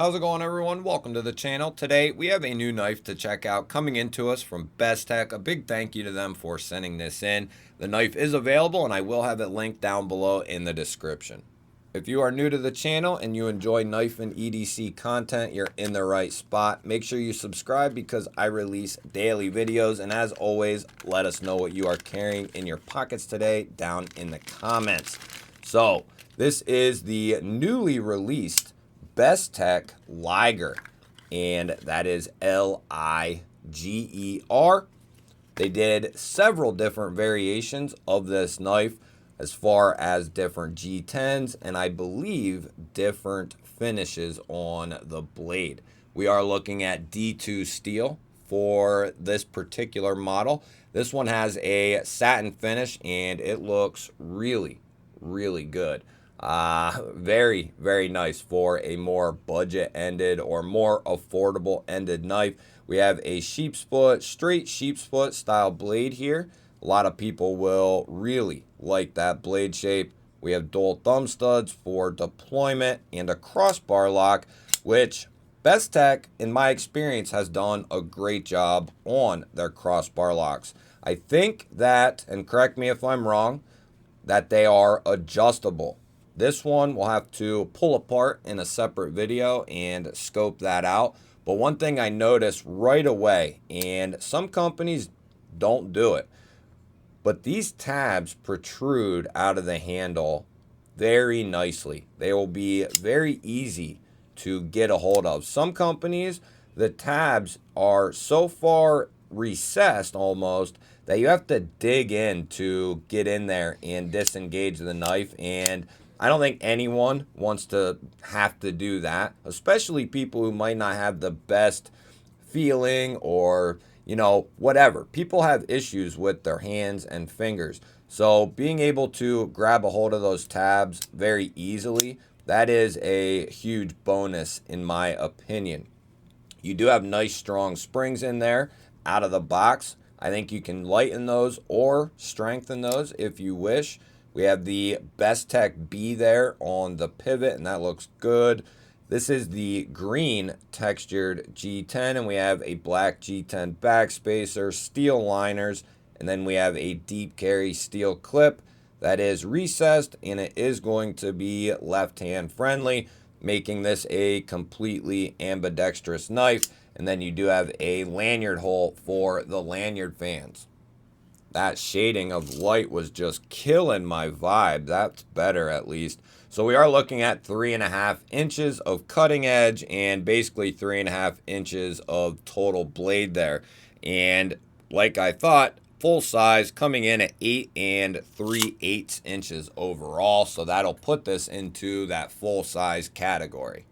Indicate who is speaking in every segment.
Speaker 1: How's it going, everyone? Welcome to the channel. Today we have a new knife to check out coming into us from Bestech. A big thank you to them for sending this in. The knife is available and I will have it linked down below in the description. If you are new to the channel and you enjoy knife and EDC content, you're in the right spot. Make sure you subscribe because I release daily videos. And as always, let us know what you are carrying in your pockets today down in the comments. So this is the newly released Bestech Liger, and that is Liger. They did several different variations of this knife as far as different G10s and I believe different finishes on the blade. We are looking at D2 steel for this particular model. This one has a satin finish and it looks really good. Very nice for a more budget ended or more affordable ended knife. We have a straight sheep's foot style blade here. A lot of people will really like that blade shape. We have dual thumb studs for deployment and a crossbar lock, which Bestech, in my experience, has done a great job on their crossbar locks. I think that, and correct me if I'm wrong, that they are adjustable. This one we'll have to pull apart in a separate video and scope that out. But one thing I noticed right away, and some companies don't do it, but these tabs protrude out of the handle very nicely. They will be very easy to get a hold of. Some companies, the tabs are so far recessed almost that you have to dig in to get in there and disengage the knife, and I don't think anyone wants to have to do that, especially people who might not have the best feeling or, whatever. People have issues with their hands and fingers. So being able to grab a hold of those tabs very easily, that is a huge bonus in my opinion. You do have nice strong springs in there out of the box. I think you can lighten those or strengthen those if you wish. We have the Bestech B there on the pivot, and that looks good. This is the green textured G10, and we have a black G10 backspacer, steel liners, and then we have a deep carry steel clip that is recessed, and it is going to be left-hand friendly, making this a completely ambidextrous knife. And then you do have a lanyard hole for the lanyard fans. That shading of light was just killing my vibe. That's better at least. So we are looking at 3.5 inches of cutting edge and basically 3.5 inches of total blade there. And like I thought, full size coming in at 8 3/8 inches overall. So that'll put this into that full size category.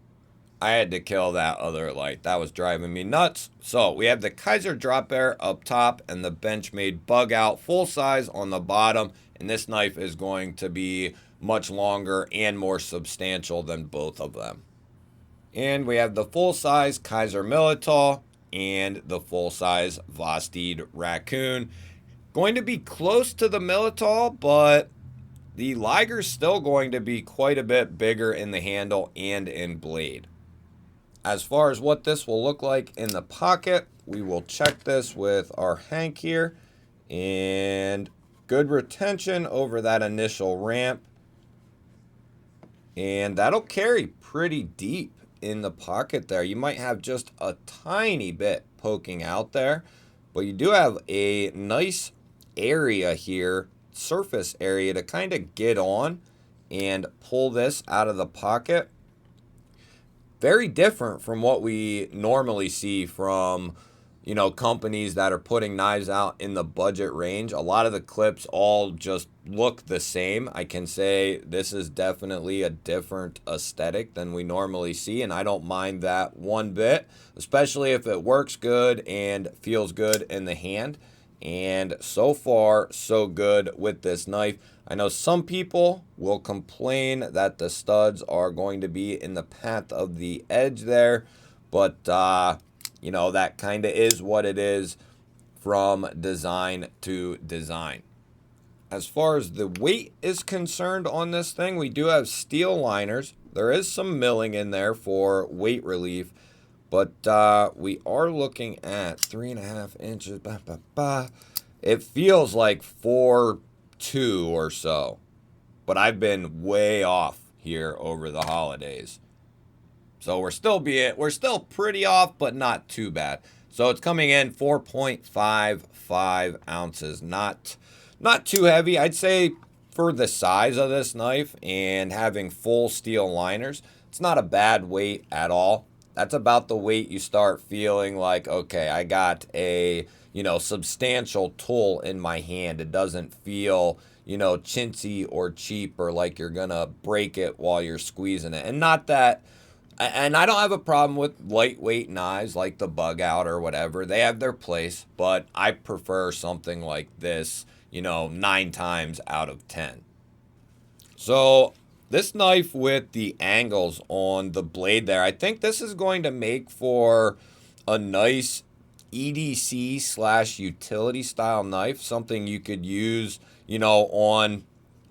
Speaker 1: I had to kill that other light. That was driving me nuts. So we have the Kaiser drop bear up top and the Benchmade bug out full size on the bottom. And this knife is going to be much longer and more substantial than both of them. And we have the full size Kaiser Militao and the full size Vosteed Raccoon. Going to be close to the Militao, but the Liger's still going to be quite a bit bigger in the handle and in blade. As far as what this will look like in the pocket, we will check this with our Hank here. And good retention over that initial ramp. And that'll carry pretty deep in the pocket there. You might have just a tiny bit poking out there, but you do have a nice area here, surface area, to kind of get on and pull this out of the pocket. Very different from what we normally see from, companies that are putting knives out in the budget range. A lot of the clips all just look the same. I can say this is definitely a different aesthetic than we normally see, and I don't mind that one bit, especially if it works good and feels good in the hand. And so far, so good with this knife. I know some people will complain that the studs are going to be in the path of the edge there, but that kind of is what it is from design to design. As far as the weight is concerned on this thing, we do have steel liners There is some milling in there for weight relief, but we are looking at 3.5 inches. It feels like 4.2 or so, but I've been way off here over the holidays. So we're still pretty off, but not too bad. So it's coming in 4.55 ounces. Not too heavy. I'd say for the size of this knife and having full steel liners, it's not a bad weight at all. That's about the weight you start feeling like, okay, I got a, substantial tool in my hand. It doesn't feel, chintzy or cheap or like you're going to break it while you're squeezing it. And I don't have a problem with lightweight knives like the Bug Out or whatever. They have their place, but I prefer something like this, 9 times out of 10. So this knife with the angles on the blade there, I think this is going to make for a nice EDC / utility style knife. Something you could use, on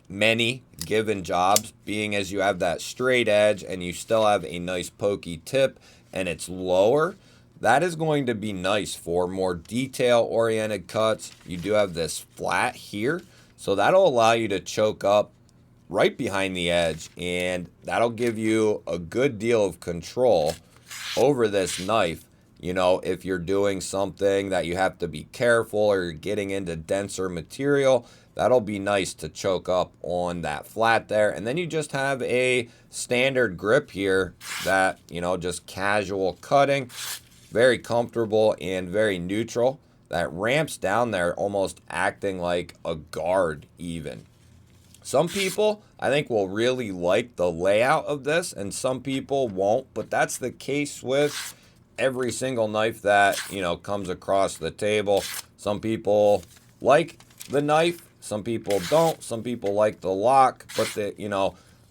Speaker 1: many given jobs, being as you have that straight edge and you still have a nice pokey tip and it's lower. That is going to be nice for more detail oriented cuts. You do have this flat here, so that'll allow you to choke up right behind the edge, and that'll give you a good deal of control over this knife. If you're doing something that you have to be careful or you're getting into denser material, that'll be nice to choke up on that flat there. And then you just have a standard grip here that, just casual cutting, very comfortable and very neutral. That ramps down there, almost acting like a guard even. Some people, I think, will really like the layout of this, and some people won't, but that's the case with every single knife that, comes across the table. Some people like the knife, some people don't, some people like the lock, but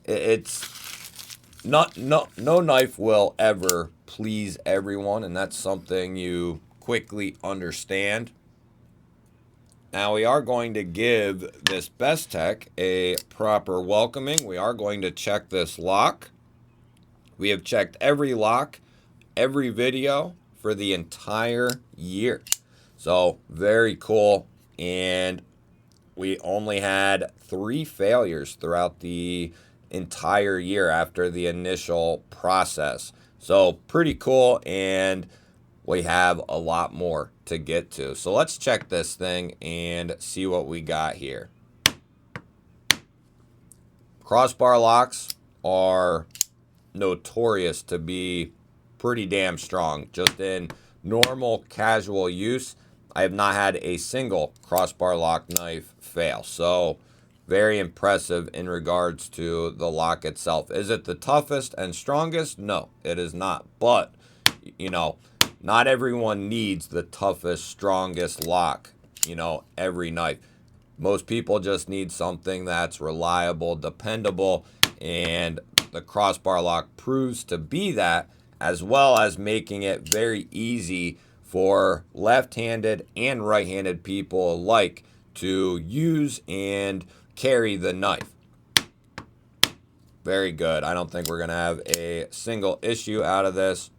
Speaker 1: it's not, no knife will ever please everyone, and that's something you quickly understand. Now we are going to give this Bestech a proper welcoming. We are going to check this lock. We have checked every lock, every video for the entire year. So very cool. And we only had 3 failures throughout the entire year after the initial process. So pretty cool, and we have a lot more to get to. So let's check this thing and see what we got here. Crossbar locks are notorious to be pretty damn strong. Just in normal casual use, I have not had a single crossbar lock knife fail. So very impressive in regards to the lock itself. Is it the toughest and strongest? No, it is not. But, not everyone needs the toughest, strongest lock, every knife. Most people just need something that's reliable, dependable, and the crossbar lock proves to be that, as well as making it very easy for left-handed and right-handed people alike to use and carry the knife. Very good. I don't think we're going to have a single issue out of this.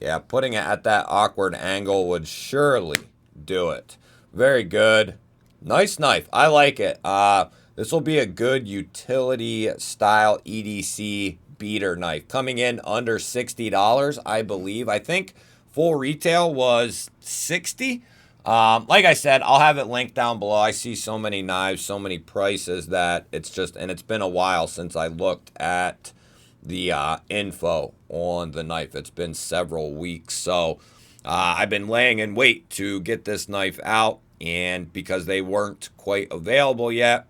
Speaker 1: Yeah, putting it at that awkward angle would surely do it. Very good. Nice knife. I like it. This will be a good utility style EDC beater knife. Coming in under $60, I believe. I think full retail was $60. Like I said, I'll have it linked down below. I see so many knives, so many prices that and it's been a while since I looked at the info on the knife. It's been several weeks. So I've been laying in wait to get this knife out, and because they weren't quite available yet,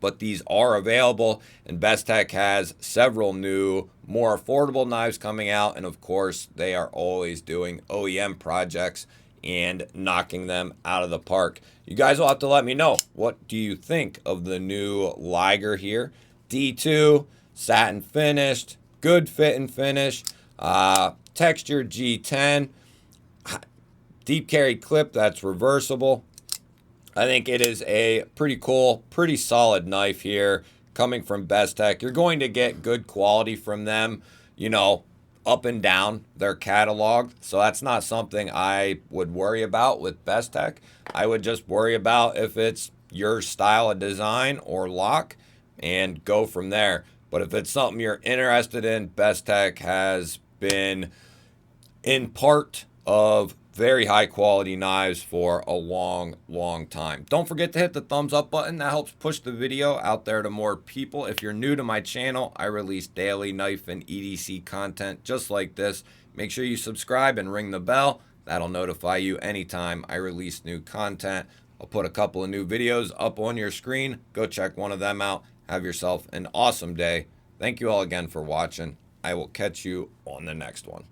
Speaker 1: but these are available, and Bestech has several new, more affordable knives coming out, and of course, they are always doing OEM projects and knocking them out of the park. You guys will have to let me know, what do you think of the new Liger here? D2, satin finished, good fit and finish, textured G10, deep carry clip that's reversible. I think it is a pretty cool, pretty solid knife here coming from Bestech. You're going to get good quality from them, you know, up and down their catalog. So that's not something I would worry about with Bestech. I would just worry about if it's your style of design or lock and go from there. But if it's something you're interested in, Bestech has been in part of very high quality knives for a long time. Don't forget to hit the thumbs up button. That helps push the video out there to more people. If you're new to my channel, I release daily knife and EDC content just like this. Make sure you subscribe and ring the bell. That'll notify you anytime I release new content. I'll put a couple of new videos up on your screen. Go check one of them out. Have yourself an awesome day. Thank you all again for watching. I will catch you on the next one.